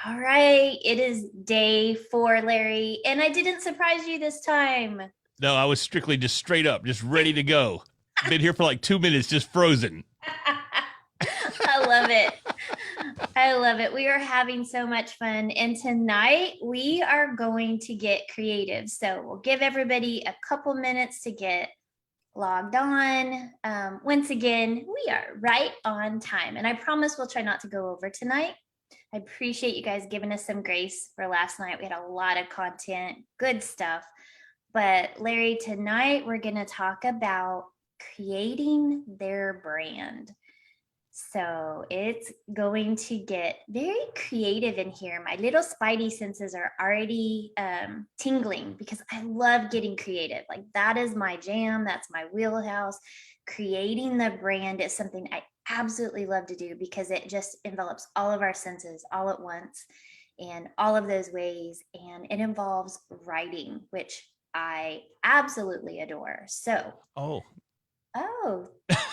All right, it is day 4, Larry, and I didn't surprise you this time. No, I was strictly just straight up, just ready to go. Been here for like 2 minutes, just frozen. I love it. I love it. We are having so much fun. And tonight we are going to get creative. So we'll give everybody a couple minutes to get logged on. Once again, we are right on time. And I promise we'll try not to go over tonight. I appreciate you guys giving us some grace for last night. We had a lot of content, good stuff. But Larry, tonight we're going to talk about creating their brand. So it's going to get very creative in here. My little spidey senses are already tingling because I love getting creative. Like that is my jam. That's my wheelhouse. Creating the brand is something I absolutely love to do because it just envelops all of our senses all at once and all of those ways. And it involves writing, which I absolutely adore. So, Oh, oh,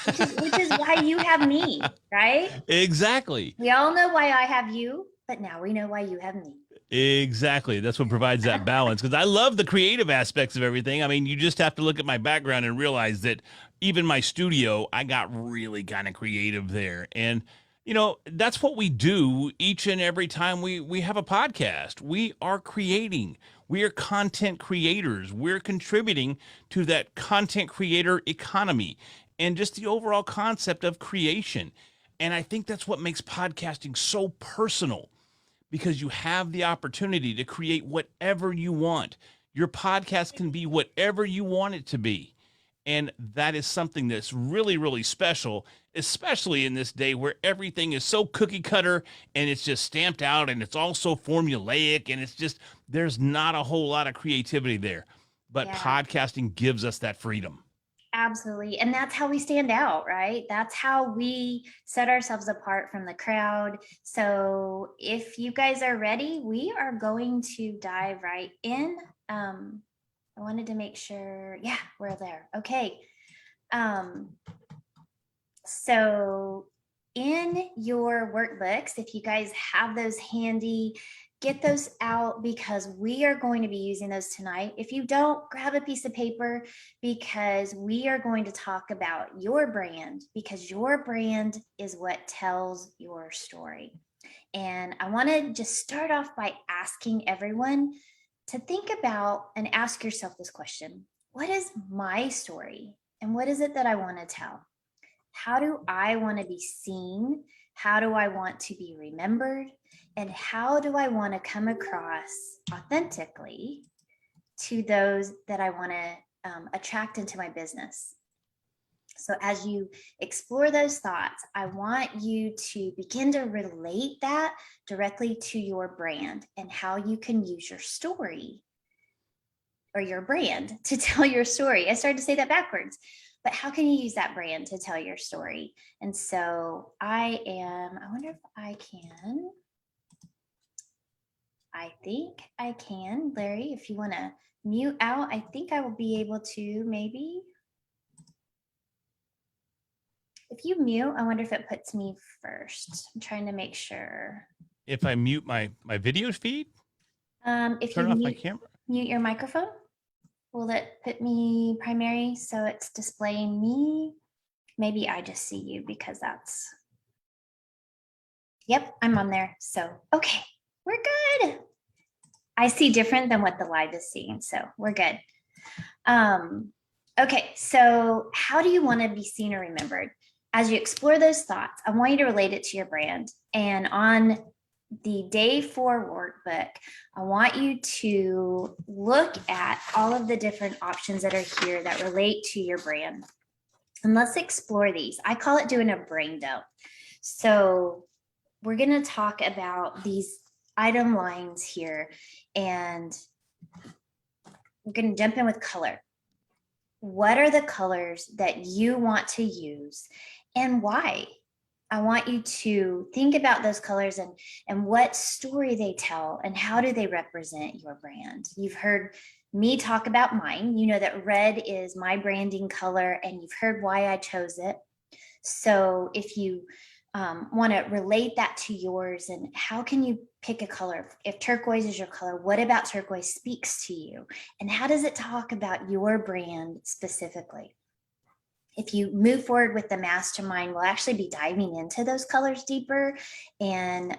which is why you have me, right? exactly. We all know why I have you, but now we know why you have me. Exactly. That's what provides that balance because I love the creative aspects of everything. I mean, you just have to look at my background and realize that even my studio, I got really kind of creative there. And that's what we do each and every time we have a podcast. We are creating. We are content creators. We're contributing to that content creator economy and just the overall concept of creation. And I think that's what makes podcasting so personal because you have the opportunity to create whatever you want. Your podcast can be whatever you want it to be. And that is something that's really, really special, especially in this day where everything is so cookie cutter and it's just stamped out and it's all so formulaic and it's just, there's not a whole lot of creativity there. But Yeah, podcasting gives us that freedom. absolutely. And that's how we stand out, right? That's how we set ourselves apart from the crowd. So if you guys are ready, we are going to dive right in. I wanted to make sure, yeah, we're there. Okay. Um, so in your workbooks, if you guys have those handy, get those out because we are going to be using those tonight. If you don't, grab a piece of paper because we are going to talk about your brand because your brand is what tells your story. And I want to just start off by asking everyone to think about and ask yourself this question. What is my story? And what is it that I want to tell? How do I want to be seen? How do I want to be remembered? And how do I want to come across authentically to those that I want to attract into my business? So, as you explore those thoughts, I want you to begin to relate that directly to your brand and how you can use your story or your brand to tell your story. I started to say that backwards, but how can you use that brand to tell your story? And so I wonder if I can. I think I can, Larry, if you want to mute out, I think I will be able to maybe. If you mute, I wonder if it puts me first. I'm trying to make sure. If I mute my video feed, If you turn off my camera. mute your microphone, will it put me primary so it's displaying me? Maybe I just see you because that's, yep, I'm on there. So, okay, we're good. I see different than what the live is seeing, so we're good. Okay, so how do you want to be seen or remembered? As you explore those thoughts, I want you to relate it to your brand. And on the day 4 workbook, I want you to look at all of the different options that are here that relate to your brand. And let's explore these. I call it doing a brain dump. So we're going to talk about these item lines here, and we're going to jump in with color. What are the colors that you want to use and why? I want you to think about those colors and what story they tell and how do they represent your brand. You've heard me talk about mine. You know that red is my branding color and you've heard why I chose it. So if you want to relate that to yours, and how can you pick a color? If turquoise is your color, what about turquoise speaks to you? And how does it talk about your brand specifically? If you move forward with the mastermind, we'll actually be diving into those colors deeper and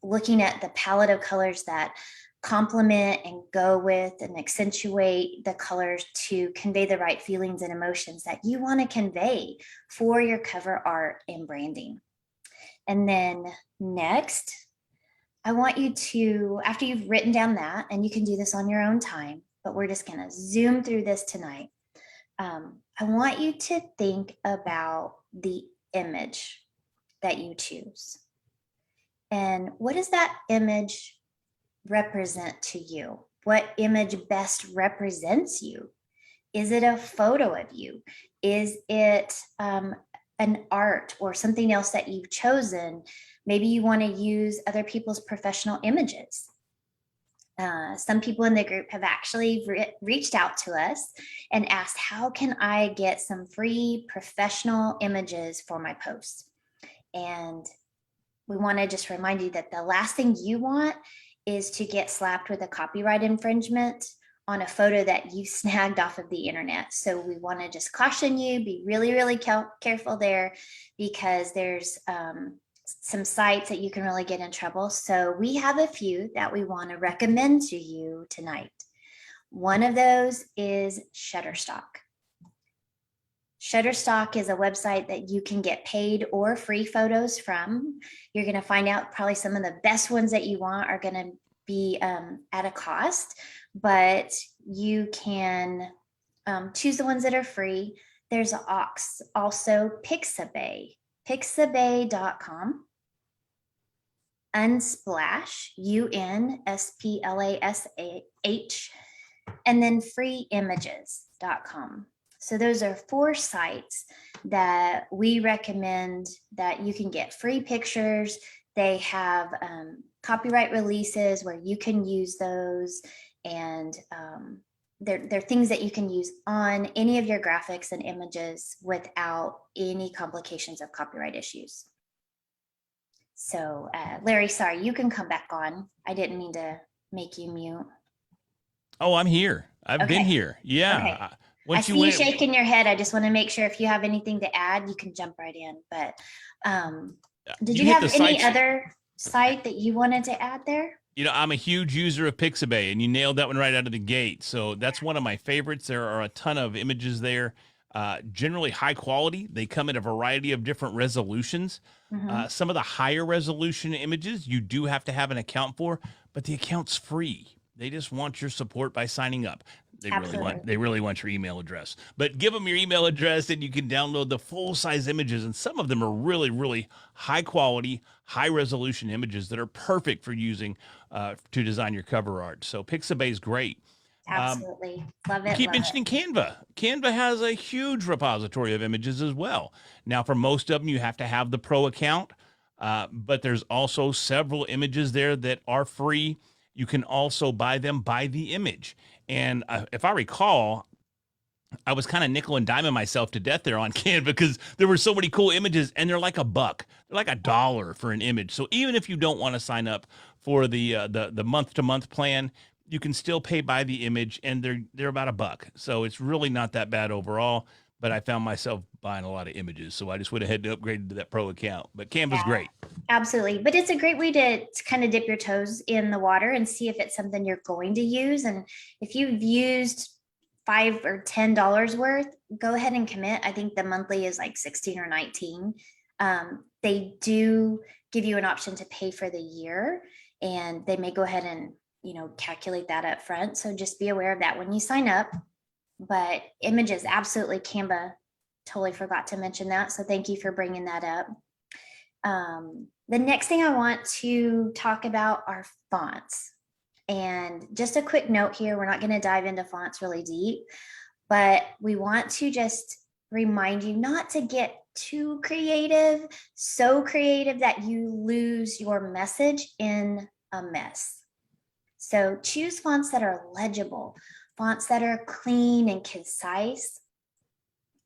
looking at the palette of colors that complement and go with and accentuate the colors to convey the right feelings and emotions that you want to convey for your cover art and branding. And then next, I want you to, after you've written down that, and you can do this on your own time, but we're just going to zoom through this tonight. I want you to think about the image that you choose. And what does that image represent to you? What image best represents you? Is it a photo of you? Is it an art or something else that you've chosen? Maybe you want to use other people's professional images. Some people in the group have actually reached out to us and asked, how can I get some free professional images for my posts? And we want to just remind you that the last thing you want is to get slapped with a copyright infringement on a photo that you snagged off of the internet. So we want to just caution you, be really, really careful there, because there's some sites that you can really get in trouble. So we have a few that we want to recommend to you tonight. One of those is Shutterstock. Shutterstock is a website that you can get paid or free photos from. You're going to find out probably some of the best ones that you want are going to be at a cost, but you can choose the ones that are free. There's also Pixabay, pixabay.com, Unsplash, UNSPLASH, and then freeimages.com. So those are 4 sites that we recommend that you can get free pictures. They have copyright releases where you can use those, and they're things that you can use on any of your graphics and images without any complications of copyright issues. So Larry, sorry, you can come back on. I didn't mean to make you mute. Oh, I'm here. I've been here. Yeah. Okay. Once I see you shaking your head. I just want to make sure if you have anything to add, you can jump right in. But did you have any other site that you wanted to add there? I'm a huge user of Pixabay, and you nailed that one right out of the gate. So that's one of my favorites. There are a ton of images there, generally high quality. They come in a variety of different resolutions. Mm-hmm. Some of the higher resolution images you do have to have an account for, but the account's free. They just want your support by signing up. They really want your email address, but give them your email address and you can download the full size images. And some of them are really, really high quality, high resolution images that are perfect for using to design your cover art. So Pixabay is great. Absolutely. Love it. Keep mentioning Canva. Canva has a huge repository of images as well. Now, for most of them, you have to have the pro account, but there's also several images there that are free. You can also buy them by the image. And if I recall, I was kind of nickel and diming myself to death there on Canva because there were so many cool images, and they're like $1. They're like $1 for an image. So even if you don't want to sign up for the month-to-month plan, you can still pay by the image, and they're about $1. So it's really not that bad overall. But I found myself buying a lot of images, so I just went ahead and upgraded to that pro account. But Canva's great. Absolutely. But it's a great way to kind of dip your toes in the water and see if it's something you're going to use. And if you've used $5 or $10 worth, go ahead and commit. I think the monthly is like 16 or 19. They do give you an option to pay for the year, and they may go ahead and calculate that up front. So just be aware of that when you sign up. But images, absolutely. Canva, totally forgot to mention that. So thank you for bringing that up. The next thing I want to talk about are fonts. And just a quick note here, we're not going to dive into fonts really deep, but we want to just remind you not to get too creative, so creative that you lose your message in a mess. So choose fonts that are legible, fonts that are clean and concise.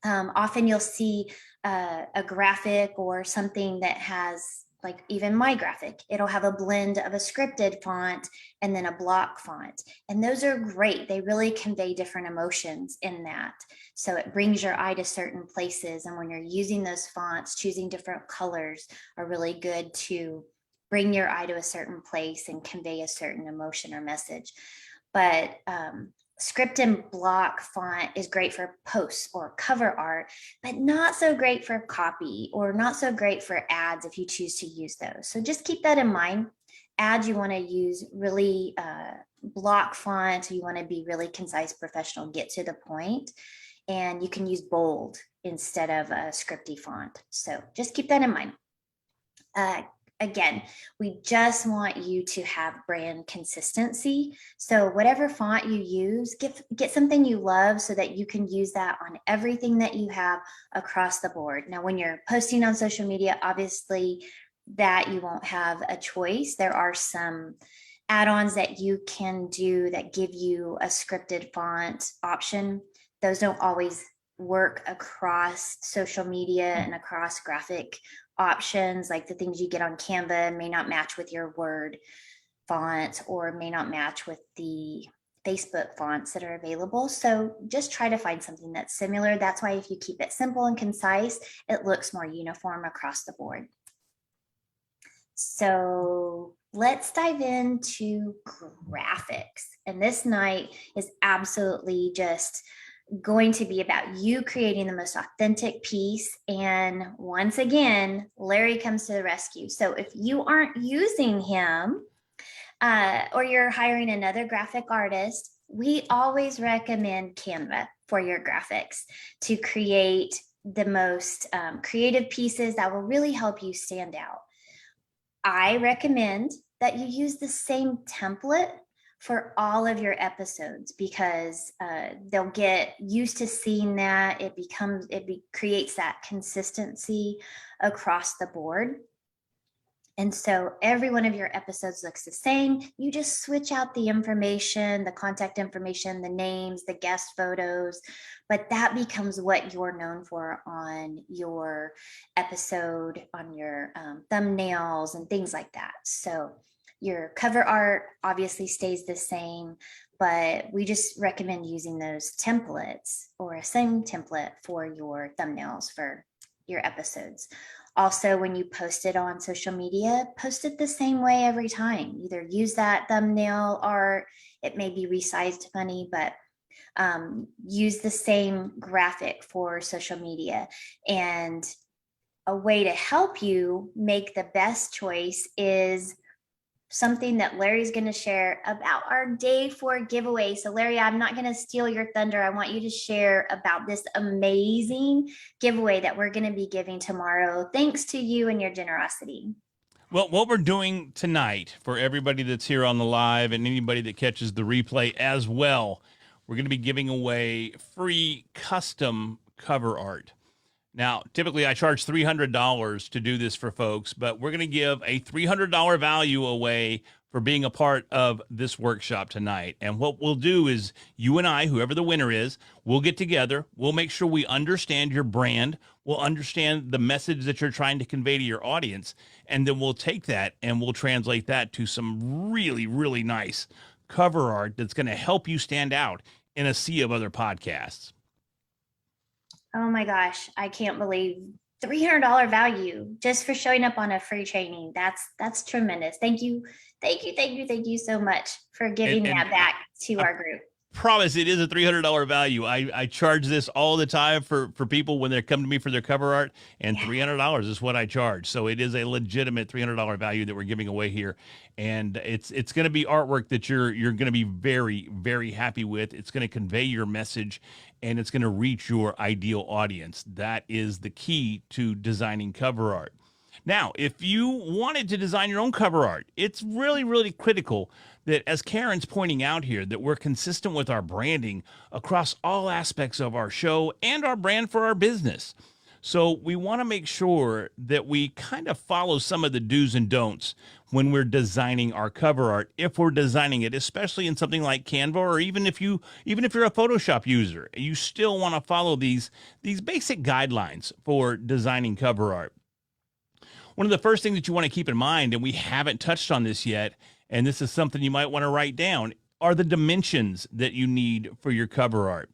Often you'll see a graphic or something that has, like even my graphic, it'll have a blend of a scripted font and then a block font. And those are great. They really convey different emotions in that. So it brings your eye to certain places. And when you're using those fonts, choosing different colors are really good to bring your eye to a certain place and convey a certain emotion or message. But script and block font is great for posts or cover art, but not so great for copy or not so great for ads if you choose to use those. So just keep that in mind. Ads, you want to use really block font. You want to be really concise, professional, get to the point. And you can use bold instead of a scripty font. So just keep that in mind. Again, we just want you to have brand consistency. So whatever font you use, get something you love so that you can use that on everything that you have across the board. Now, when you're posting on social media, obviously that you won't have a choice. There are some add-ons that you can do that give you a scripted font option. Those don't always work across social media and across graphic options. Like the things you get on Canva may not match with your Word font or may not match with the Facebook fonts that are available. So just try to find something that's similar. That's why if you keep it simple and concise, it looks more uniform across the board. So let's dive into graphics. And this night is absolutely just going to be about you creating the most authentic piece. And once again, Larry comes to the rescue. So if you aren't using him or you're hiring another graphic artist, we always recommend Canva for your graphics to create the most creative pieces that will really help you stand out. I recommend that you use the same template for all of your episodes because they'll get used to seeing that. It creates that consistency across the board. And so every one of your episodes looks the same. You just switch out the information, the contact information, the names, the guest photos, but that becomes what you're known for on your episode, on your thumbnails and things like that. So your cover art obviously stays the same, but we just recommend using those templates or a same template for your thumbnails for your episodes. Also, when you post it on social media, post it the same way every time. Either use that thumbnail art, it may be resized funny, but use the same graphic for social media. And a way to help you make the best choice is something that Larry's going to share about our day 4 giveaway. So Larry, I'm not going to steal your thunder. I want you to share about this amazing giveaway that we're going to be giving tomorrow. Thanks to you and your generosity. Well, what we're doing tonight for everybody that's here on the live and anybody that catches the replay as well, we're going to be giving away free custom cover art. Now, typically I charge $300 to do this for folks, but we're going to give a $300 value away for being a part of this workshop tonight. And what we'll do is you and I, whoever the winner is, we'll get together. We'll make sure we understand your brand. We'll understand the message that you're trying to convey to your audience. And then we'll take that and we'll translate that to some really, really nice cover art that's going to help you stand out in a sea of other podcasts. Oh my gosh, I can't believe $300 value just for showing up on a free training. That's tremendous. Thank you so much for giving that back to our group. Promise it is a $300 value. I charge this all the time for people when they come to me for their cover art, and $300 is what I charge. So it is a legitimate $300 value that we're giving away here, and it's going to be artwork that you're going to be very, very happy with. It's going to convey your message, and it's going to reach your ideal audience. That is the key to designing cover art. Now, if you wanted to design your own cover art, it's really, really critical that, as Karen's pointing out here, that we're consistent with our branding across all aspects of our show and our brand for our business. So we want to make sure that we kind of follow some of the do's and don'ts when we're designing our cover art, if we're designing it, especially in something like Canva, or even if you're a Photoshop user, you still want to follow these basic guidelines for designing cover art. One of the first things that you want to keep in mind, and we haven't touched on this yet, and this is something you might want to write down, are the dimensions that you need for your cover art.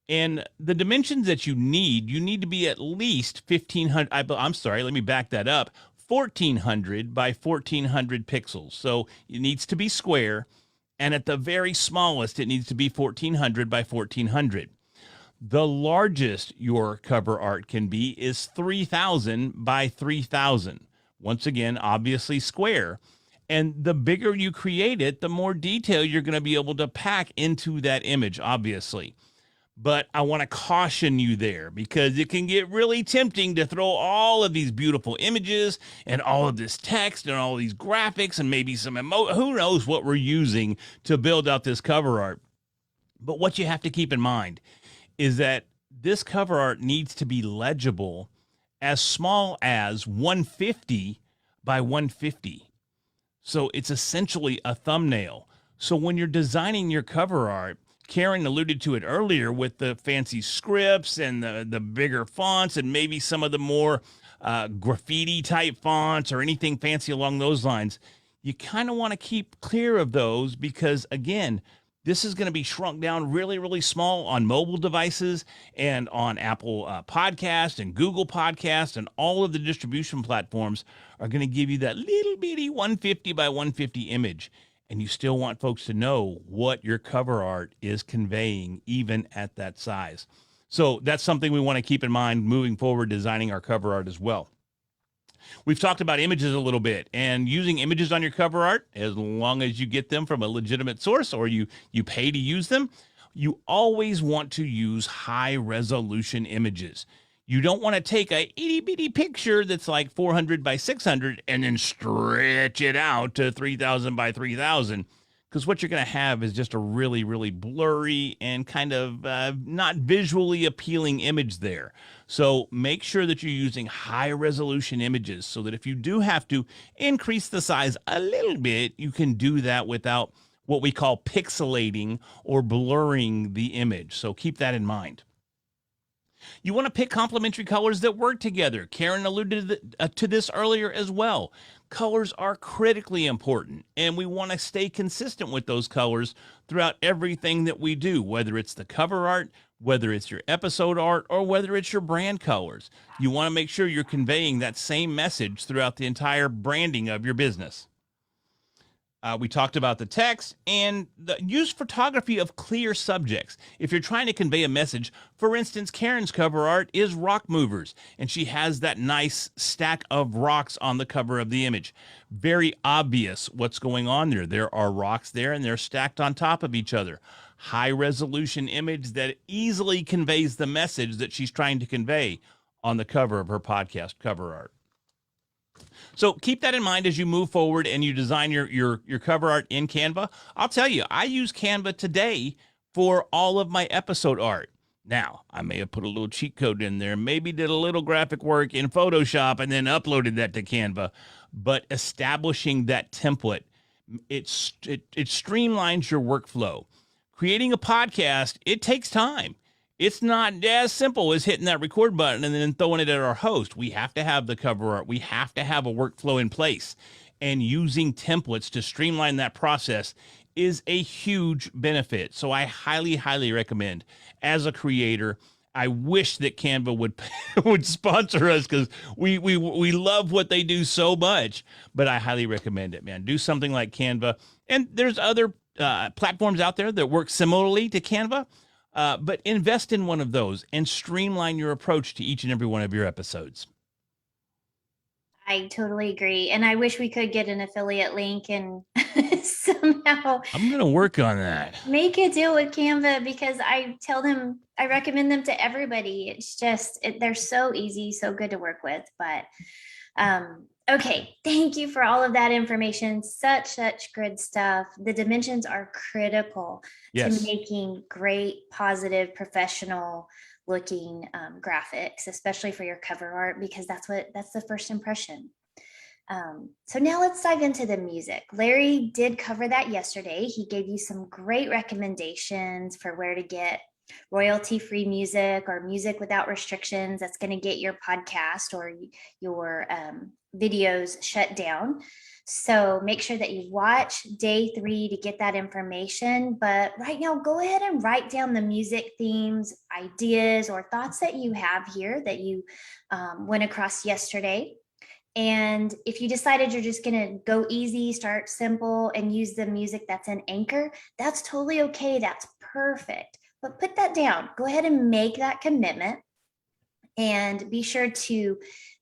And the dimensions that you need to be at least 1500. I'm sorry, let me back that up. 1400 by 1400 pixels. So it needs to be square. And at the very smallest, it needs to be 1400 by 1400. The largest your cover art can be is 3000 by 3000. Once again, obviously square. And the bigger you create it, the more detail you're going to be able to pack into that image, obviously. But I want to caution you there because it can get really tempting to throw all of these beautiful images and all of this text and all these graphics and maybe some who knows what we're using to build out this cover art. But what you have to keep in mind is that this cover art needs to be legible as small as 150 by 150. So it's essentially a thumbnail. So when you're designing your cover art, Karen alluded to it earlier with the fancy scripts and the bigger fonts and maybe some of the more graffiti type fonts or anything fancy along those lines. You kind of want to keep clear of those because, again, this is going to be shrunk down really, really small on mobile devices and on Apple Podcast and Google Podcast, and all of the distribution platforms are going to give you that little bitty 150 by 150 image. And you still want folks to know what your cover art is conveying, even at that size. So that's something we want to keep in mind moving forward, designing our cover art as well. We've talked about images a little bit, and using images on your cover art, as long as you get them from a legitimate source or you pay to use them, you always want to use high resolution images. You don't want to take a itty bitty picture that's like 400 by 600 and then stretch it out to 3000 by 3000. Because what you're going to have is just a really, really blurry and kind of not visually appealing image there. So make sure that you're using high resolution images so that if you do have to increase the size a little bit, you can do that without what we call pixelating or blurring the image. So keep that in mind. You want to pick complementary colors that work together. Karen alluded to this earlier as well. Colors are critically important, and we want to stay consistent with those colors throughout everything that we do, whether it's the cover art, whether it's your episode art, or whether it's your brand colors. You want to make sure you're conveying that same message throughout the entire branding of your business. We talked about the text and use photography of clear subjects. If you're trying to convey a message, for instance, Karen's cover art is rock movers, and she has that nice stack of rocks on the cover of the image. Very obvious what's going on there. There are rocks there, and they're stacked on top of each other. High resolution image that easily conveys the message that she's trying to convey on the cover of her podcast cover art. So keep that in mind as you move forward and you design your cover art in Canva. I'll tell you, I use Canva today for all of my episode art. Now, I may have put a little cheat code in there, maybe did a little graphic work in Photoshop and then uploaded that to Canva. But establishing that template, it streamlines your workflow. Creating a podcast, it takes time. It's not as simple as hitting that record button and then throwing it at our host. We have to have the cover art. We have to have a workflow in place. And using templates to streamline that process is a huge benefit. So I highly, highly recommend. As a creator, I wish that Canva would sponsor us because we love what they do so much. But I highly recommend it, man. Do something like Canva. And there's other platforms out there that work similarly to Canva. But invest in one of those and streamline your approach to each and every one of your episodes. I totally agree. And I wish we could get an affiliate link and somehow I'm going to work on that. Make a deal with Canva because I recommend them to everybody. It's just, they're so easy, so good to work with. But okay, thank you for all of that information. Such good stuff. The dimensions are critical to making great, positive, professional looking graphics, especially for your cover art, because that's the first impression. So now let's dive into the music. Larry did cover that yesterday. He gave you some great recommendations for where to get royalty-free music or music without restrictions that's going to get your podcast or your videos shut down. So make sure that you watch day 3 to get that information. But right now, go ahead and write down the music themes, ideas, or thoughts that you have here that you went across yesterday. And if you decided you're just going to go easy, start simple, and use the music that's an anchor, that's totally okay. That's perfect. But put that down. Go ahead and make that commitment. And be sure to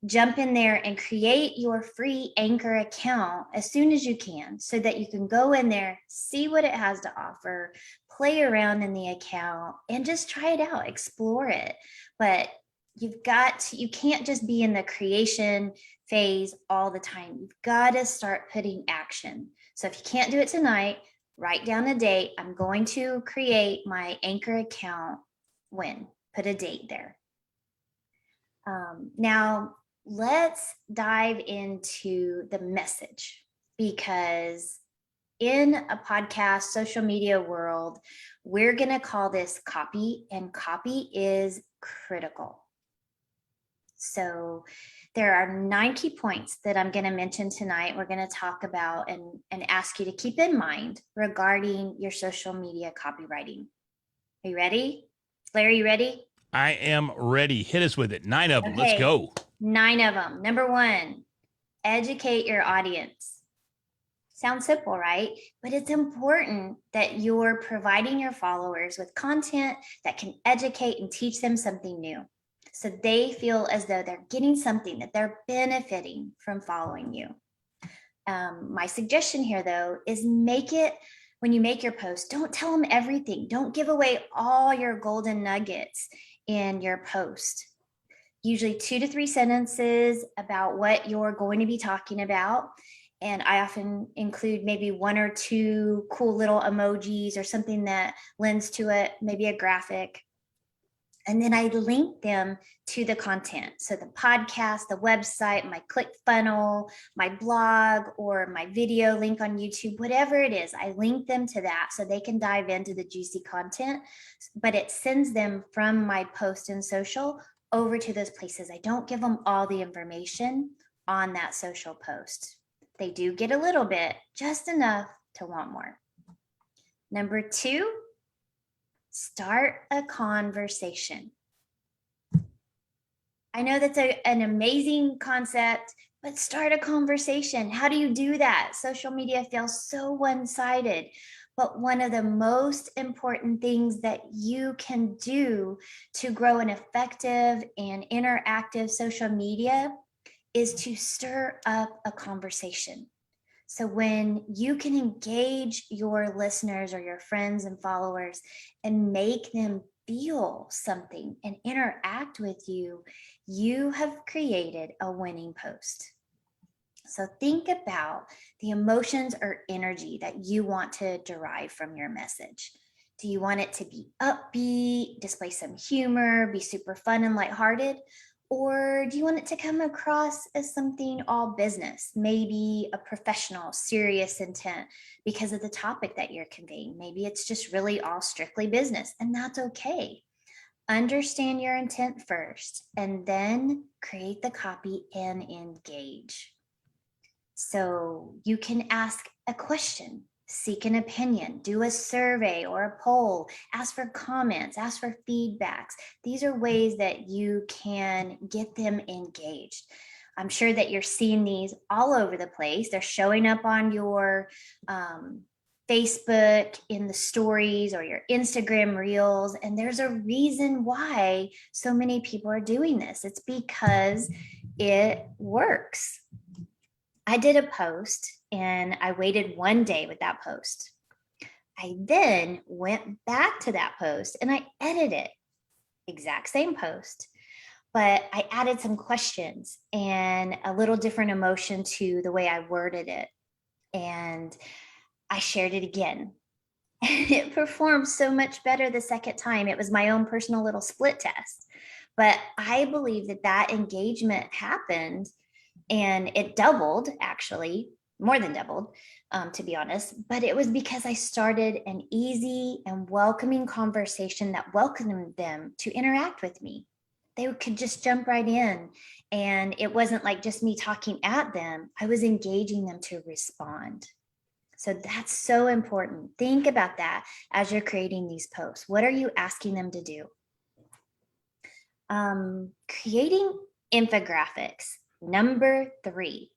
jump in there and create your free Anchor account as soon as you can so that you can go in there, see what it has to offer, play around in the account, and just try it out, explore it. But you can't just be in the creation phase all the time. You've got to start putting action. So if you can't do it tonight, write down a date. I'm going to create my Anchor account when, put a date there. Now let's dive into the message, because in a podcast, social media world, we're going to call this copy, and copy is critical. So there are 9 key points that I'm going to mention tonight. We're going to talk about and ask you to keep in mind regarding your social media copywriting. Are you ready? Larry, you ready? I am ready. Hit us with it. 9 of them. Okay. Let's go. 9 of them. Number 1, educate your audience. Sounds simple, right? But it's important that you're providing your followers with content that can educate and teach them something new, so they feel as though they're getting something, that they're benefiting from following you. My suggestion here, though, is when you make your post, don't tell them everything. Don't give away all your golden nuggets in your post. Usually 2 to 3 sentences about what you're going to be talking about. And I often include maybe 1 or 2 cool little emojis or something that lends to it, maybe a graphic. And then I link them to the content. So the podcast, the website, my ClickFunnels, my blog, or my video link on YouTube, whatever it is, I link them to that so they can dive into the juicy content, but it sends them from my post and social over to those places. I don't give them all the information on that social post. They do get a little bit, just enough to want more. Number 2, start a conversation. I know that's an amazing concept, but start a conversation. How do you do that? Social media feels so one-sided, but one of the most important things that you can do to grow an effective and interactive social media is to stir up a conversation. So when you can engage your listeners or your friends and followers and make them feel something and interact with you, you have created a winning post. So think about the emotions or energy that you want to derive from your message. Do you want it to be upbeat, display some humor, be super fun and lighthearted? Or do you want it to come across as something all business, maybe a professional, serious intent because of the topic that you're conveying? Maybe it's just really all strictly business, and that's okay. Understand your intent first, and then create the copy and engage. So you can ask a question, seek an opinion, do a survey or a poll, ask for comments, ask for feedbacks. These are ways that you can get them engaged. I'm sure that you're seeing these all over the place. They're showing up on your Facebook in the stories or your Instagram reels. And there's a reason why so many people are doing this. It's because it works. I did a post and I waited 1 day with that post. I then went back to that post and I edited it. Exact same post, but I added some questions and a little different emotion to the way I worded it. And I shared it again. It performed so much better the second time. It was my own personal little split test. But I believe that engagement happened And it doubled, actually, more than doubled, to be honest. But it was because I started an easy and welcoming conversation that welcomed them to interact with me. They could just jump right in. And it wasn't like just me talking at them, I was engaging them to respond. So that's so important. Think about that as you're creating these posts. What are you asking them to do? Creating infographics. Number 3,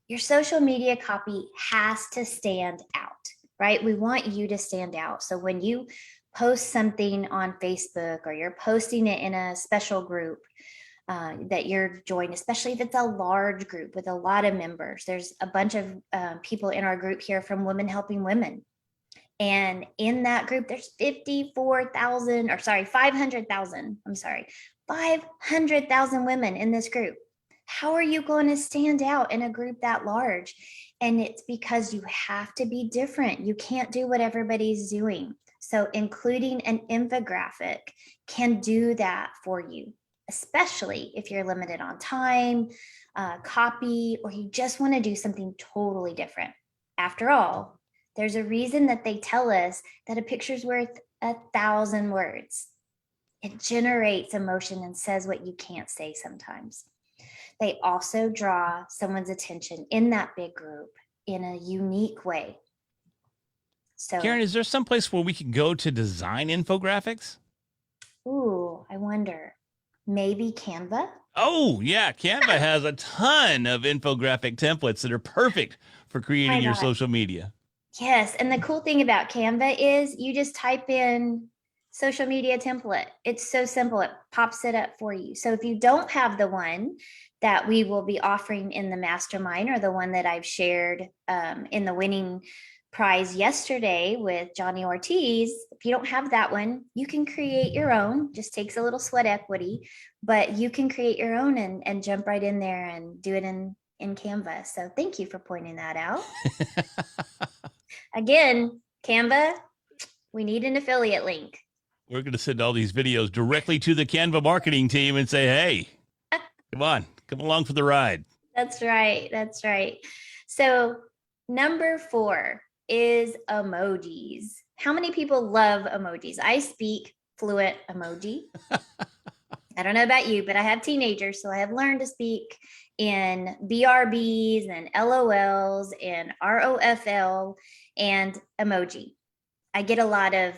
your social media copy has to stand out, right? We want you to stand out. So when you post something on Facebook or you're posting it in a special group that you're joined, especially if it's a large group with a lot of members, there's a bunch of people in our group here from Women Helping Women. And in that group, there's 500,000, 500,000 women in this group. How are you going to stand out in a group that large? And it's because you have to be different. You can't do what everybody's doing. So including an infographic can do that for you, especially if you're limited on time, copy, or you just want to do something totally different. After all, there's a reason that they tell us that a picture's worth 1,000 words. It generates emotion and says what you can't say sometimes. They also draw someone's attention in that big group in a unique way. So, Karen, is there some place where we can go to design infographics? I wonder, maybe Canva? Oh, yeah. Canva has a ton of infographic templates that are perfect for creating your social media. Yes. And the cool thing about Canva is you just type in social media template. It's so simple. It pops it up for you. So if you don't have the one that we will be offering in the mastermind, or the one that I've shared in the winning prize yesterday with Johnny Ortiz, if you don't have that one, you can create your own. Just takes a little sweat equity, but you can create your own and jump right in there and do it in Canva. So thank you for pointing that out. Again, Canva, we need an affiliate link. We're going to send all these videos directly to the Canva marketing team and say, hey, come on, come along for the ride. That's right. That's right. So number 4 is emojis. How many people love emojis? I speak fluent emoji. I don't know about you, but I have teenagers, so I have learned to speak in BRBs and LOLs and ROFL and emoji. I get a lot of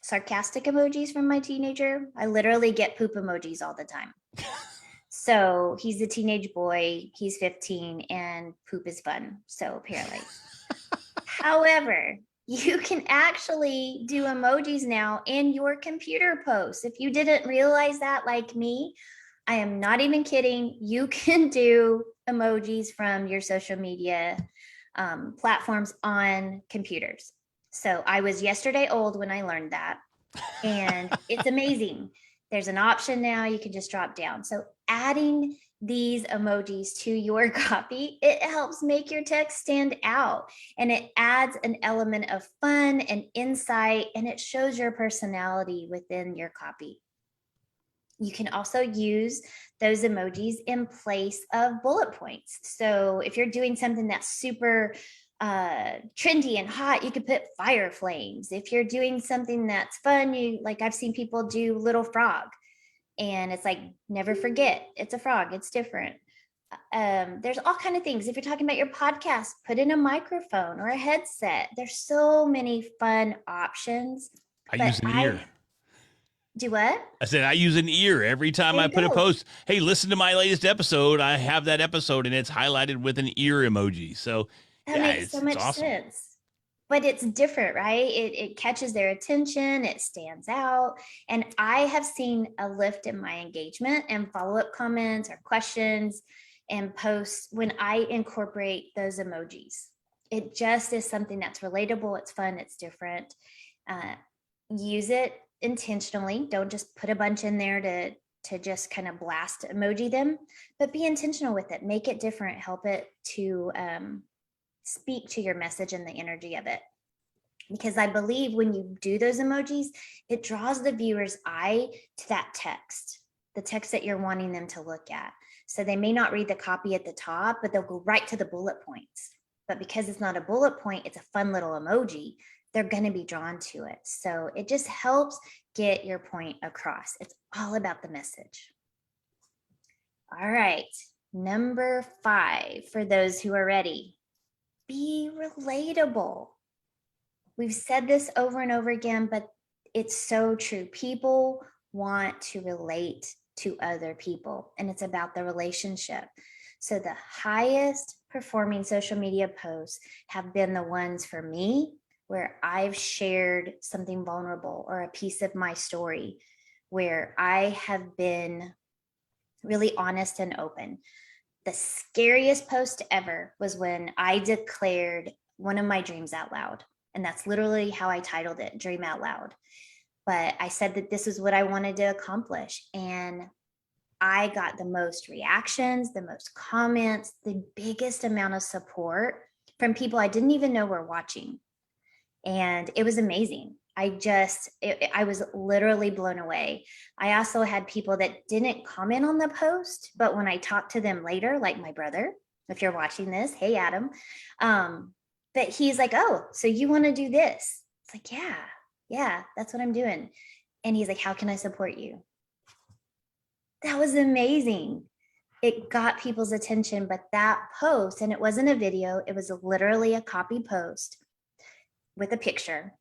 sarcastic emojis from my teenager. I literally get poop emojis all the time. So he's a teenage boy, he's 15, and poop is fun. So apparently. However, you can actually do emojis now in your computer posts. If you didn't realize that, like me, I am not even kidding. You can do emojis from your social media platforms on computers. So I was yesterday old when I learned that, and it's amazing. There's an option now, you can just drop down. So adding these emojis to your copy, it helps make your text stand out, and it adds an element of fun and insight, and it shows your personality within your copy. You can also use those emojis in place of bullet points. So if you're doing something that's super trendy and hot, you could put fire flames. If you're doing something that's fun, I've seen people do little frog, and it's like, never forget, it's a frog, it's different. There's all kind of things. If you're talking about your podcast, put in a microphone or a headset. There's so many fun options. I use an ear. Do what? I said I use an ear every time I put a post. Hey, listen to my latest episode. I have that episode, and it's highlighted with an ear emoji. So that makes so much sense. But it's different, right? It catches their attention, it stands out. And I have seen a lift in my engagement and follow-up comments or questions and posts when I incorporate those emojis. It just is something that's relatable, it's fun, it's different. Use it intentionally. Don't just put a bunch in there to just kind of blast emoji them, but be intentional with it. Make it different, help it to speak to your message and the energy of it. Because I believe when you do those emojis, it draws the viewer's eye to that text, the text that you're wanting them to look at. So they may not read the copy at the top, but they'll go right to the bullet points. But because it's not a bullet point, it's a fun little emoji, they're going to be drawn to it. So it just helps get your point across. It's all about the message. All right, number 5, for those who are ready, be relatable. We've said this over and over again, but it's so true. People want to relate to other people, and it's about the relationship. So the highest performing social media posts have been the ones for me where I've shared something vulnerable or a piece of my story, where I have been really honest and open. The scariest post ever was when I declared one of my dreams out loud. And that's literally how I titled it, Dream Out Loud. But I said that this is what I wanted to accomplish. And I got the most reactions, the most comments, the biggest amount of support from people I didn't even know were watching. And it was amazing. I was literally blown away. I also had people that didn't comment on the post, but when I talked to them later, like my brother, if you're watching this, hey, Adam, but he's like, oh, so you want to do this? It's like, yeah, that's what I'm doing. And he's like, how can I support you? That was amazing. It got people's attention, but that post, and it wasn't a video, it was literally a copy post with a picture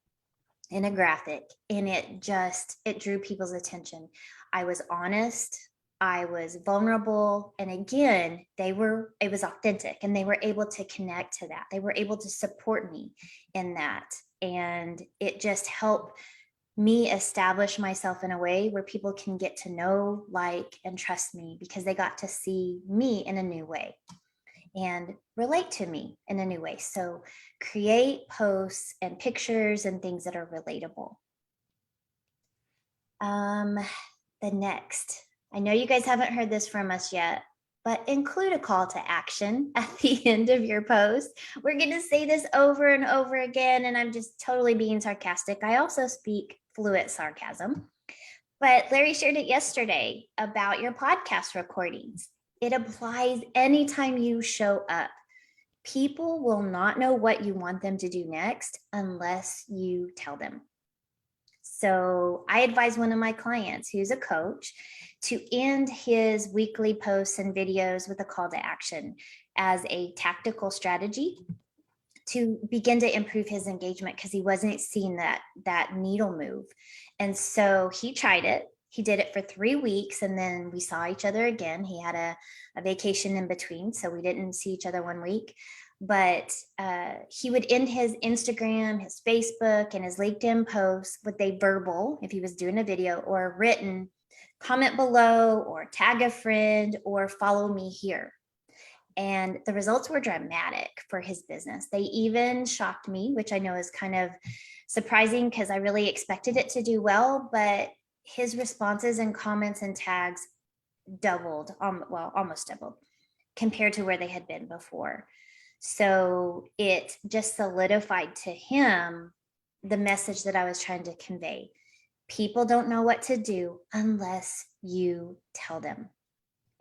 and a graphic, and it drew people's attention. I was honest, I was vulnerable, and again, it was authentic, and they were able to connect to that. They were able to support me in that, and it just helped me establish myself in a way where people can get to know, like, and trust me because they got to see me in a new way and relate to me in a new way. So create posts and pictures and things that are relatable. The next, I know you guys haven't heard this from us yet, but include a call to action at the end of your post. We're going to say this over and over again, and I'm just totally being sarcastic. I also speak fluent sarcasm, but Larry shared it yesterday about your podcast recordings. It applies anytime you show up. People will not know what you want them to do next unless you tell them. So I advise one of my clients who's a coach to end his weekly posts and videos with a call to action as a tactical strategy to begin to improve his engagement because he wasn't seeing that needle move. And so he tried it. He did it for 3 weeks, and then we saw each other again. He had a vacation in between, so we didn't see each other 1 week. But he would end his Instagram, his Facebook, and his LinkedIn posts with a verbal, if he was doing a video, or a written comment below, or tag a friend, or follow me here. And the results were dramatic for his business. They even shocked me, which I know is kind of surprising because I really expected it to do well, but his responses and comments and tags doubled, almost doubled compared to where they had been before. So it just solidified to him the message that I was trying to convey. People don't know what to do unless you tell them.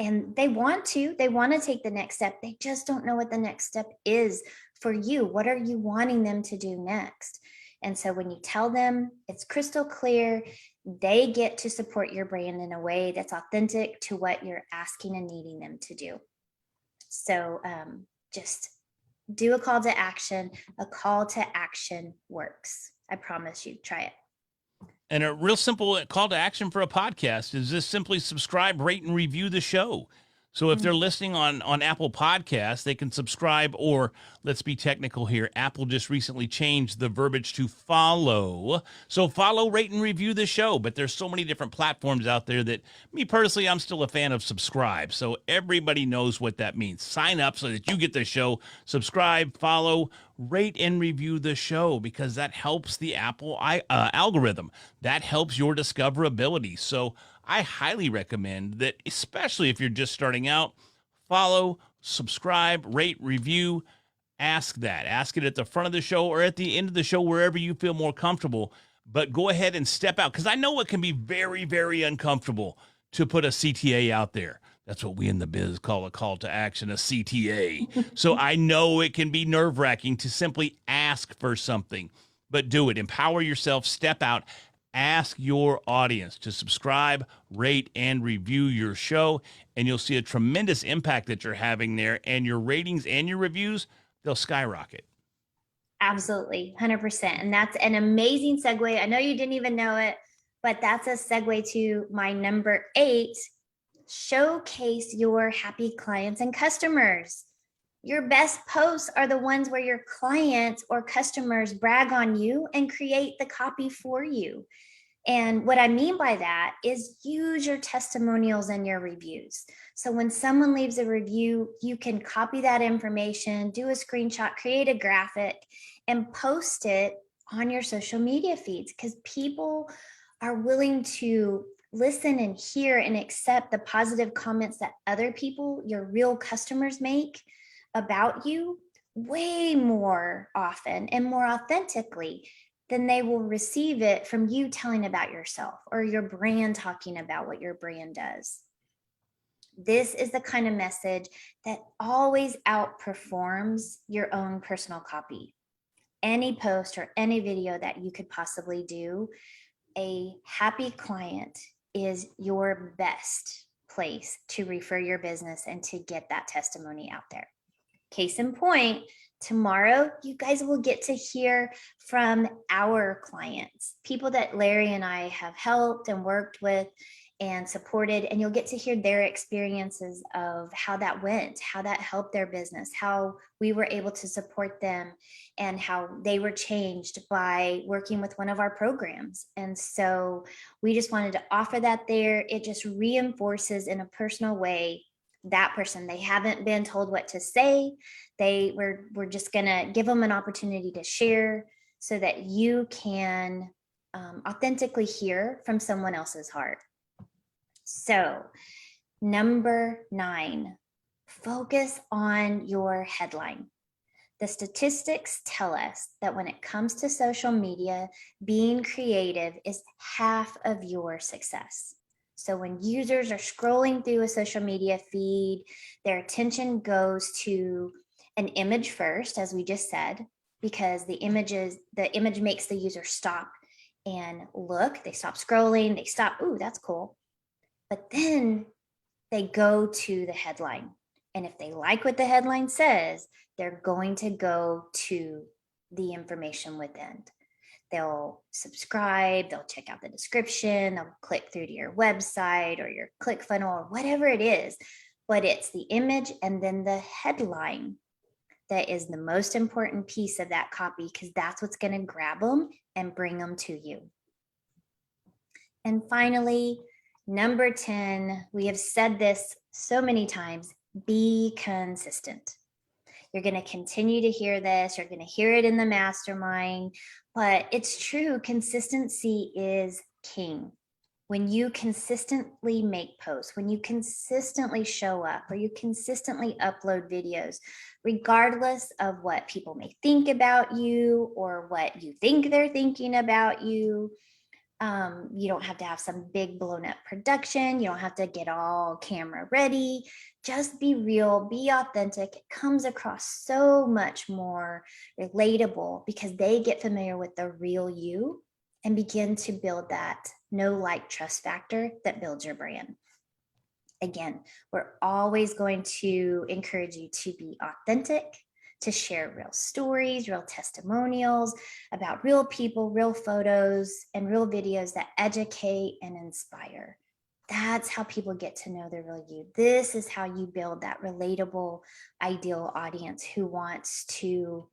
And they want to take the next step. They just don't know what the next step is for you. What are you wanting them to do next? And so when you tell them, it's crystal clear. They get to support your brand in a way that's authentic to what you're asking and needing them to do. So just do a call to action. A call to action works. I promise you, try it. And a real simple call to action for a podcast is just simply subscribe, rate, and review the show. So if they're listening on Apple Podcasts, they can subscribe, or let's be technical here. Apple just recently changed the verbiage to follow. So follow, rate, and review the show. But there's so many different platforms out there that me personally, I'm still a fan of subscribe. So everybody knows what that means. Sign up so that you get the show. Subscribe, follow, rate, and review the show because that helps the Apple algorithm. That helps your discoverability. So I highly recommend that, especially if you're just starting out, follow, subscribe, rate, review, ask that. Ask it at the front of the show or at the end of the show, wherever you feel more comfortable. But go ahead and step out because I know it can be very, very uncomfortable to put a CTA out there. That's what we in the biz call a call to action, a CTA. So I know it can be nerve wracking to simply ask for something, but do it. Empower yourself, step out, ask your audience to subscribe, rate, and review your show. And you'll see a tremendous impact that you're having there. And your ratings and your reviews, they'll skyrocket. Absolutely, 100%. And that's an amazing segue. I know you didn't even know it, but that's a segue to my number 8. Showcase your happy clients and customers. Your best posts are the ones where your clients or customers brag on you and create the copy for you. And what I mean by that is use your testimonials and your reviews. So when someone leaves a review, you can copy that information, do a screenshot, create a graphic, and post it on your social media feeds, because people are willing to listen and hear and accept the positive comments that other people, your real customers, make about you way more often and more authentically than they will receive it from you telling about yourself or your brand talking about what your brand does. This is the kind of message that always outperforms your own personal copy. Any post or any video that you could possibly do, a happy client is your best place to refer your business and to get that testimony out there. Case in point, tomorrow you guys will get to hear from our clients, people that Larry and I have helped and worked with and supported, and you'll get to hear their experiences of how that went, how that helped their business, how we were able to support them, and how they were changed by working with one of our programs. And so we just wanted to offer that there. It just reinforces in a personal way that person. They haven't been told what to say. We're just gonna give them an opportunity to share so that you can authentically hear from someone else's heart. So, number 9, focus on your headline. The statistics tell us that when it comes to social media, being creative is half of your success. So when users are scrolling through a social media feed, their attention goes to an image first, as we just said, because the image makes the user stop and look. They stop scrolling, they stop, ooh, that's cool. But then they go to the headline. And if they like what the headline says, they're going to go to the information within. They'll subscribe, they'll check out the description, they'll click through to your website or your ClickFunnels or whatever it is. But it's the image and then the headline that is the most important piece of that copy, because that's what's going to grab them and bring them to you. And finally, number 10, we have said this so many times, be consistent. You're going to continue to hear this. You're going to hear it in the mastermind, but it's true. Consistency is king. When you consistently make posts, when you consistently show up, or you consistently upload videos, regardless of what people may think about you or what you think they're thinking about you, you don't have to have some big blown up production. You don't have to get all camera ready. Just be real, be authentic. It comes across so much more relatable because they get familiar with the real you and begin to build that know, like, trust factor that builds your brand. Again, we're always going to encourage you to be authentic, to share real stories, real testimonials about real people, real photos, and real videos that educate and inspire. That's how people get to know the real you. This is how you build that relatable, ideal audience who wants to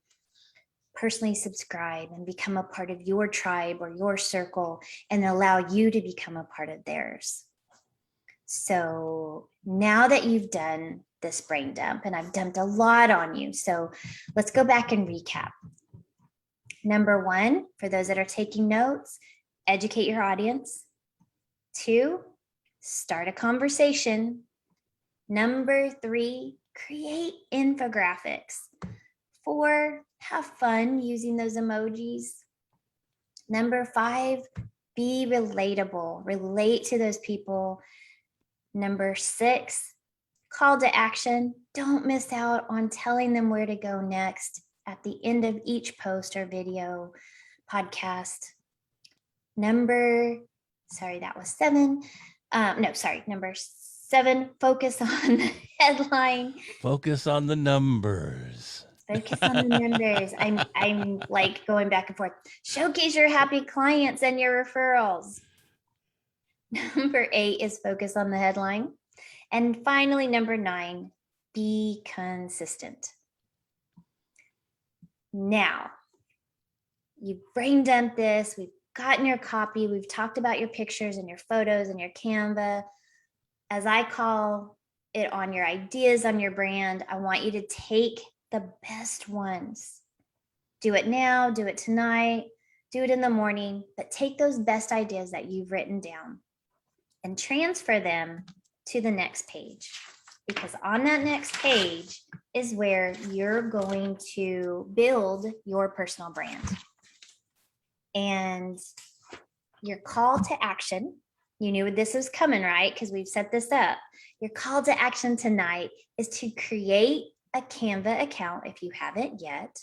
personally subscribe and become a part of your tribe or your circle and allow you to become a part of theirs. So now that you've done this brain dump, and I've dumped a lot on you, so let's go back and recap. Number 1, for those that are taking notes, educate your audience. 2, start a conversation. Number 3, create infographics. 4, have fun using those emojis. Number 5, be relatable. Relate to those people. Number 6, call to action. Don't miss out on telling them where to go next at the end of each post or video podcast. Number 7. Number 7, focus on the headline. Focus on the numbers. Focus on the numbers. I'm like going back and forth. Showcase your happy clients and your referrals. Number 8 is focus on the headline. And finally, number 9, be consistent. Now, you've brain dumped this. We've gotten your copy. We've talked about your pictures and your photos and your Canva. As I call it, on your ideas, on your brand, I want you to take the best ones. Do it now, do it tonight, do it in the morning, but take those best ideas that you've written down and transfer them to the next page. Because on that next page is where you're going to build your personal brand. And your call to action, you knew this was coming, right? Because we've set this up. Your call to action tonight is to create a Canva account if you haven't yet,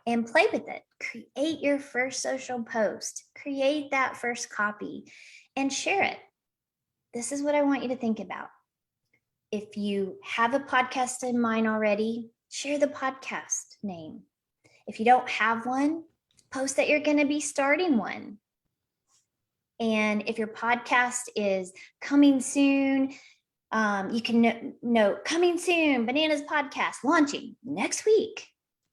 and play with it. Create your first social post, create that first copy, and share it. This is what I want you to think about. If you have a podcast in mind already, share the podcast name. If you don't have one, post that you're going to be starting one. And if your podcast is coming soon, you can note coming soon, Bananas Podcast launching next week.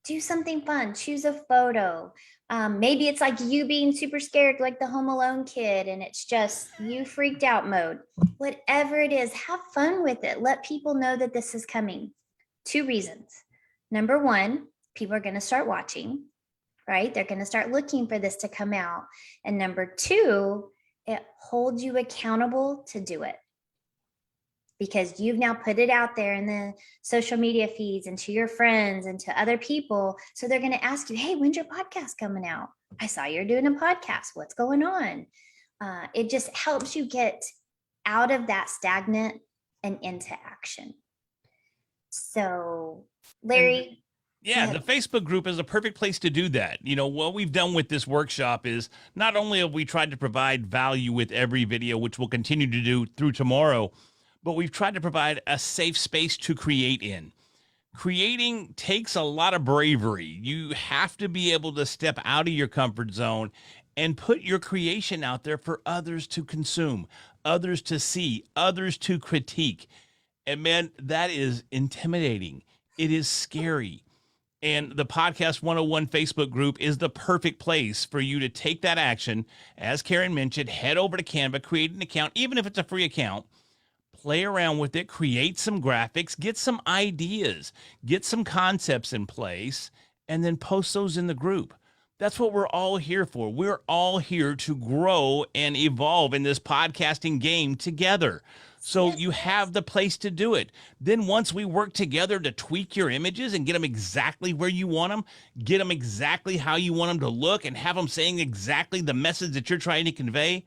Do something fun. Choose a photo. Maybe it's like you being super scared, like the Home Alone kid, and it's just you freaked out mode. Whatever it is, have fun with it. Let people know that this is coming. 2 reasons. Number 1, people are going to start watching, right? They're going to start looking for this to come out. And number 2, it holds you accountable to do it, because you've now put it out there in the social media feeds and to your friends and to other people. So they're going to ask you, hey, when's your podcast coming out? I saw you're doing a podcast. What's going on? It just helps you get out of that stagnant and into action. So, Larry. Yeah, the Facebook group is a perfect place to do that. You know, what we've done with this workshop is not only have we tried to provide value with every video, which we'll continue to do through tomorrow, but we've tried to provide a safe space to create in. Creating takes a lot of bravery. You have to be able to step out of your comfort zone and put your creation out there for others to consume, others to see, others to critique. And man, that is intimidating. It is scary. And the Podcast 101 Facebook group is the perfect place for you to take that action. As Karen mentioned, head over to Canva, create an account, even if it's a free account, play around with it, create some graphics, get some ideas, get some concepts in place, and then post those in the group. That's what we're all here for. We're all here to grow and evolve in this podcasting game together. So you have the place to do it. Then once we work together to tweak your images and get them exactly where you want them, get them exactly how you want them to look, and have them saying exactly the message that you're trying to convey,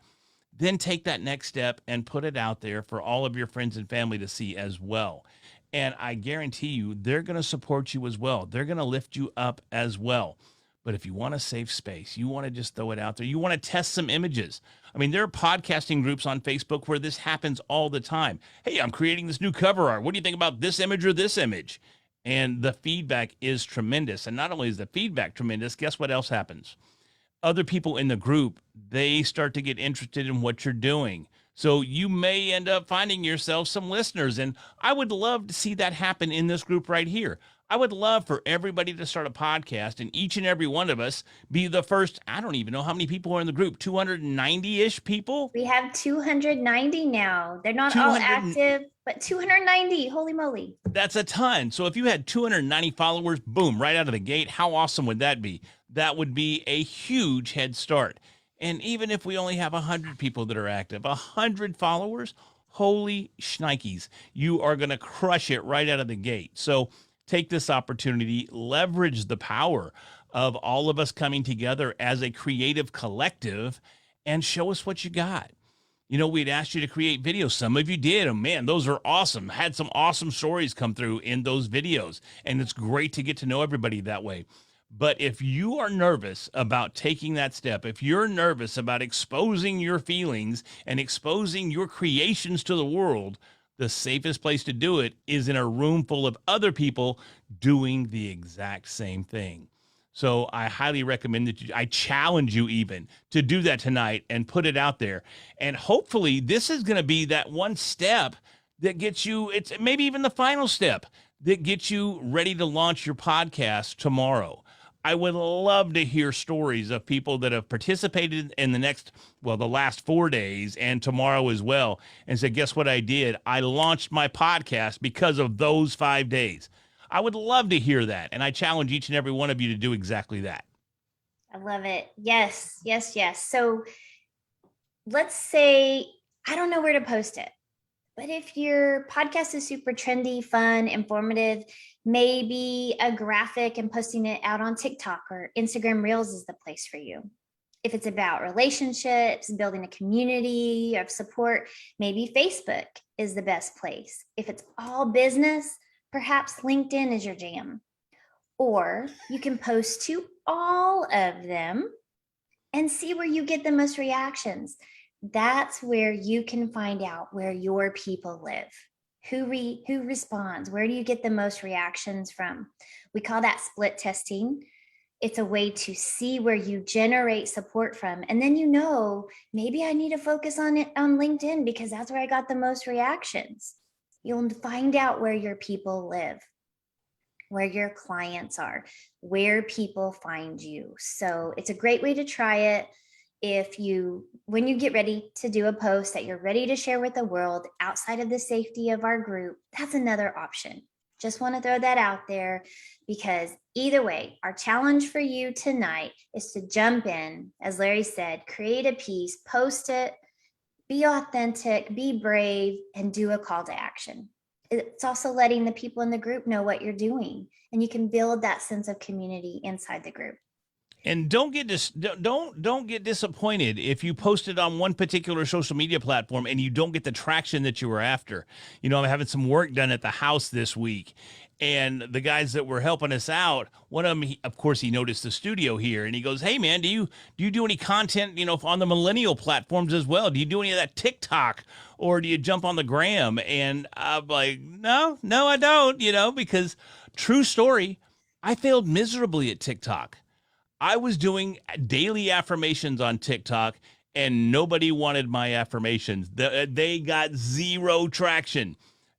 then take that next step and put it out there for all of your friends and family to see as well. And I guarantee you, they're going to support you as well. They're going to lift you up as well. But if you want a safe space, you want to just throw it out there, you want to test some images. I mean, there are podcasting groups on Facebook where this happens all the time. Hey, I'm creating this new cover art. What do you think about this image or this image? And the feedback is tremendous. And not only is the feedback tremendous, guess what else happens? Other people in the group, they start to get interested in what you're doing. So you may end up finding yourself some listeners. And I would love to see that happen in this group right here. I would love for everybody to start a podcast and each and every one of us be the first. I don't even know how many people are in the group, 290-ish people. We have 290 now. They're not all active, but 290. Holy moly. That's a ton. So if you had 290 followers, boom, right out of the gate, how awesome would that be? That would be a huge head start. And even if we only have 100 people that are active, 100 followers, holy shnikes, you are going to crush it right out of the gate. So take this opportunity, leverage the power of all of us coming together as a creative collective, and show us what you got. We'd asked you to create videos. Some of you did. And man, those are awesome. Had some awesome stories come through in those videos. And it's great to get to know everybody that way. But if you are nervous about taking that step, if you're nervous about exposing your feelings and exposing your creations to the world, the safest place to do it is in a room full of other people doing the exact same thing. So I highly recommend that I challenge you even to do that tonight and put it out there. And hopefully this is going to be that one step that gets you, it's maybe even the final step that gets you ready to launch your podcast tomorrow. I would love to hear stories of people that have participated in the last 4 days and tomorrow as well, and said, guess what I did? I launched my podcast because of those 5 days. I would love to hear that. And I challenge each and every one of you to do exactly that. I love it. Yes, yes, yes. So let's say, I don't know where to post it, but if your podcast is super trendy, fun, informative, maybe a graphic and posting it out on TikTok or Instagram Reels is the place for you. If it's about relationships, building a community of support, maybe Facebook is the best place. If it's all business, perhaps LinkedIn is your jam. Or you can post to all of them and see where you get the most reactions. That's where you can find out where your people live. Who responds? Where do you get the most reactions from? We call that split testing. It's a way to see where you generate support from. And then maybe I need to focus on it on LinkedIn because that's where I got the most reactions. You'll find out where your people live, where your clients are, where people find you. So it's a great way to try it. When you get ready to do a post that you're ready to share with the world outside of the safety of our group, that's another option. Just want to throw that out there because either way, our challenge for you tonight is to jump in, as Larry said, create a piece, post it, be authentic, be brave, and do a call to action. It's also letting the people in the group know what you're doing, and you can build that sense of community inside the group. And don't get disappointed if you post it on one particular social media platform and you don't get the traction that you were after. I'm having some work done at the house this week, and the guys that were helping us out, one of them, of course, he noticed the studio here, and he goes, "Hey, man, do you do any content, on the millennial platforms as well? Do you do any of that TikTok, or do you jump on the gram?" And I'm like, no, I don't, because true story, I failed miserably at TikTok. I was doing daily affirmations on TikTok and nobody wanted my affirmations. They got zero traction.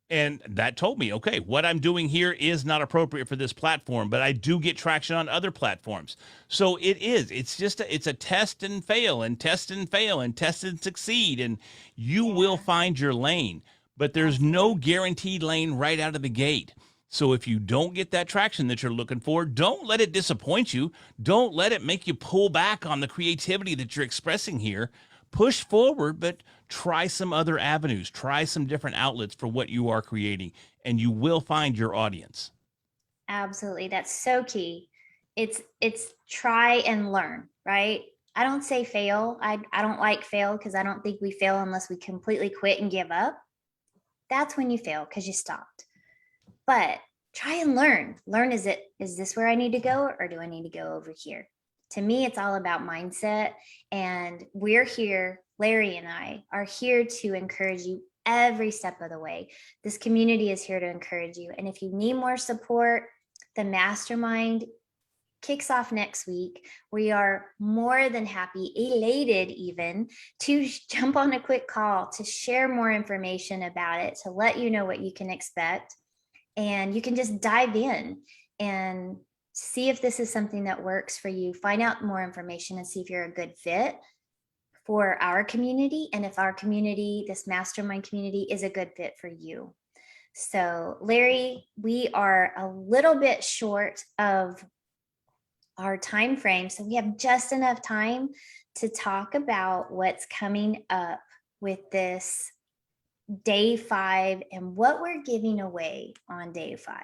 And that told me, okay, what I'm doing here is not appropriate for this platform, but I do get traction on other platforms. So it's just it's a test and fail and test and fail and test and succeed. And you will find your lane, but there's no guaranteed lane right out of the gate. So if you don't get that traction that you're looking for, don't let it disappoint you. Don't let it make you pull back on the creativity that you're expressing here. Push forward, but try some other avenues. Try some different outlets for what you are creating, and you will find your audience. Absolutely. That's so key. It's try and learn, right? I don't say fail. I don't like fail because I don't think we fail unless we completely quit and give up. That's when you fail because you stopped. But try and learn. Learn, is this where I need to go, or do I need to go over here? To me, it's all about mindset. And we're here, Larry and I are here to encourage you every step of the way. This community is here to encourage you. And if you need more support, the mastermind kicks off next week. We are more than happy, elated even, to jump on a quick call to share more information about it, to let you know what you can expect. And you can just dive in and see if this is something that works for you. Find out more information and see if you're a good fit for our community, and if our community, this mastermind community, is a good fit for you. So, Larry, we are a little bit short of our time frame, so we have just enough time to talk about what's coming up with this day 5 and what we're giving away on day 5.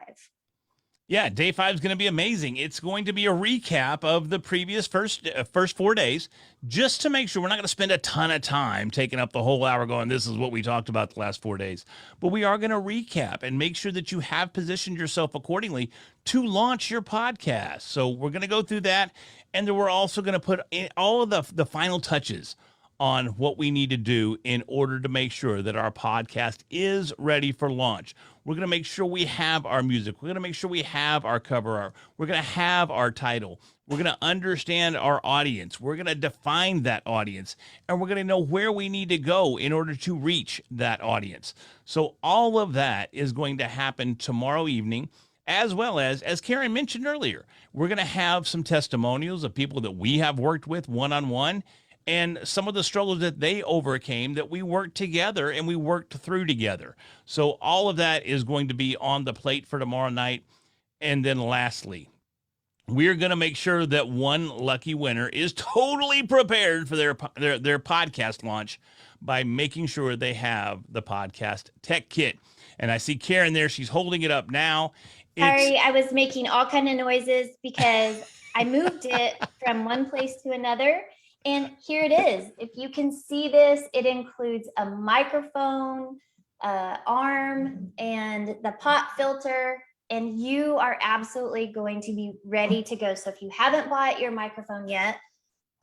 Yeah, day 5 is going to be amazing. It's going to be a recap of the previous first 4 days, just to make sure we're not going to spend a ton of time taking up the whole hour going, this is what we talked about the last 4 days. But we are going to recap and make sure that you have positioned yourself accordingly to launch your podcast. So we're going to go through that. And then we're also going to put in all of the final touches on what we need to do in order to make sure that our podcast is ready for launch. We're going to make sure we have our music. We're going to make sure we have our cover art. We're going to have our title. We're going to understand our audience. We're going to define that audience, and we're going to know where we need to go in order to reach that audience. So all of that is going to happen tomorrow evening, as well as Karen mentioned earlier, we're going to have some testimonials of people that we have worked with one-on-one, and some of the struggles that they overcame that we worked together and we worked through together. So all of that is going to be on the plate for tomorrow night. And then lastly, we're going to make sure that one lucky winner is totally prepared for their podcast launch by making sure they have the podcast tech kit. And I see Karen there. She's holding it up now. Sorry, I was making all kind of noises because I moved it from one place to another. And here it is. If you can see this, it includes a microphone, arm, and the pop filter. And you are absolutely going to be ready to go. So if you haven't bought your microphone yet,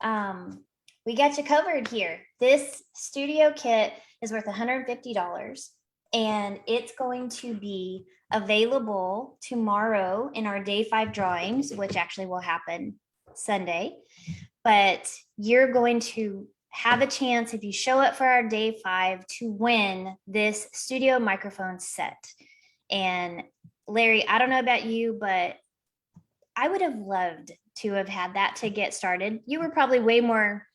we got you covered here. This studio kit is worth $150, and it's going to be available tomorrow in our day 5 drawings, which actually will happen Sunday. But you're going to have a chance, if you show up for our day 5, to win this studio microphone set. And Larry, I don't know about you, but I would have loved to have had that to get started. You were probably way more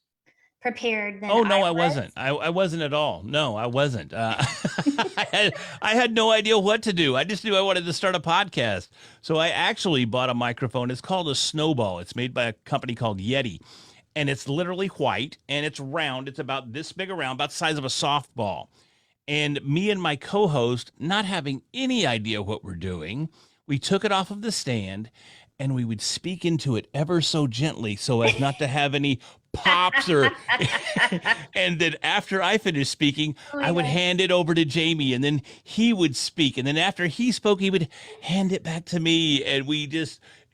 prepared than Oh, no, I was. wasn't. I wasn't at all. No, I wasn't. I had no idea what to do. I just knew I wanted to start a podcast. So I actually bought a microphone. It's called a Snowball. It's made by a company called Yeti. And it's literally white and it's round. It's about this big around, about the size of a softball. And me and my co-host, not having any idea what we're doing, we took it off of the stand and we would speak into it ever so gently so as not to have any pops or and then after I finished speaking, I would hand it over to Jamie and then he would speak. And then after he spoke, he would hand it back to me. And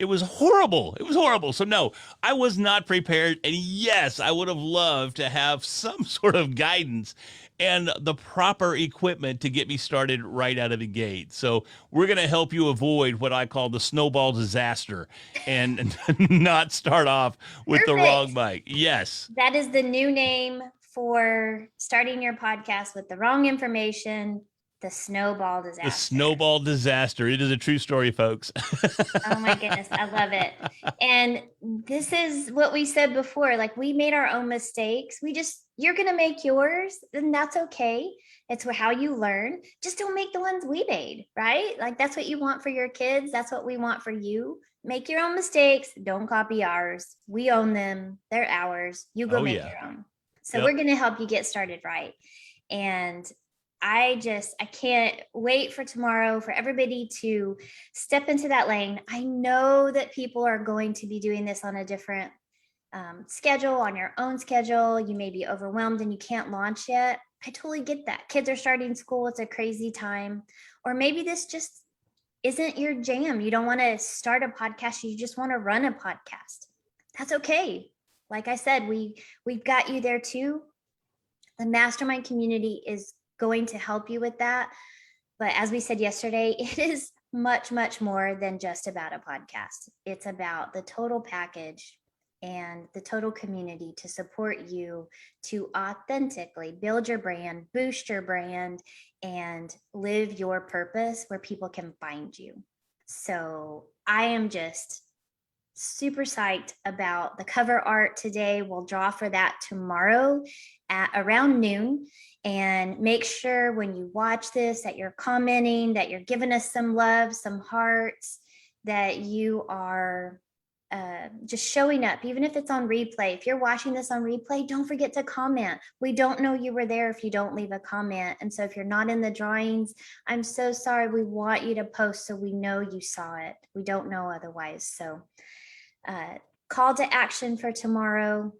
it was horrible. It was horrible. So no, I was not prepared. And yes, I would have loved to have some sort of guidance and the proper equipment to get me started right out of the gate. So we're going to help you avoid what I call the snowball disaster and not start off with the wrong mic. Yes. That is the new name for starting your podcast with the wrong information. The snowball disaster. The snowball disaster. It is a true story, folks. Oh my goodness. I love it. And this is what we said before. Like, we made our own mistakes. You're going to make yours, and that's okay. It's how you learn. Just don't make the ones we made, right? Like, that's what you want for your kids. That's what we want for you. Make your own mistakes. Don't copy ours. We own them. They're ours. You go make your own. So we're going to help you get started right. And I can't wait for tomorrow for everybody to step into that lane. I know that people are going to be doing this on a different schedule, on your own schedule. You may be overwhelmed and you can't launch yet. I totally get that. Kids are starting school. It's a crazy time. Or maybe this just isn't your jam. You don't want to start a podcast. You just want to run a podcast. That's okay. Like I said, we've got you there too. The mastermind community is going to help you with that. But as we said yesterday, it is much, much more than just about a podcast. It's about the total package and the total community to support you to authentically build your brand, boost your brand, and live your purpose where people can find you. So I am just super psyched about the cover art today. We'll draw for that tomorrow at around noon. And make sure when you watch this that you're commenting, that you're giving us some love, some hearts, that you are just showing up, even if it's on replay. If you're watching this on replay, don't forget to comment. We don't know you were there if you don't leave a comment. And so if you're not in the drawings, I'm so sorry. We want you to post so we know you saw it. We don't know otherwise. So call to action for tomorrow.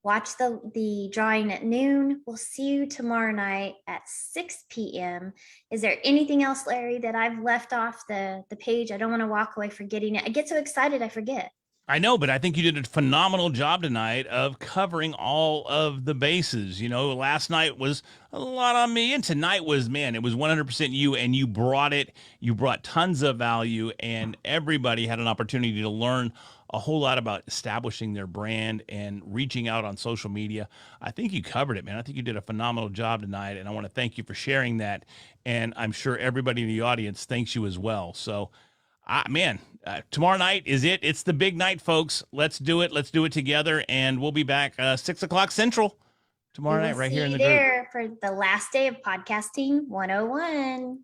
Watch the drawing at noon. We'll see you tomorrow night at 6 p.m. Is there anything else, Larry, that I've left off the page? I don't want to walk away forgetting it. I get so excited, I forget. I know, but I think you did a phenomenal job tonight of covering all of the bases. You know, last night was a lot on me, and tonight was, man, it was 100% you, and you brought it. You brought tons of value, and everybody had an opportunity to learn a whole lot about establishing their brand and reaching out on social media. I think you covered it, man. I think you did a phenomenal job tonight, and I want to thank you for sharing that. And I'm sure everybody in the audience thanks you as well. So, man, tomorrow night is it. It's the big night, folks. Let's do it. Let's do it together. And we'll be back 6 o'clock Central tomorrow night right here in the group. There for the last day of Podcasting 101.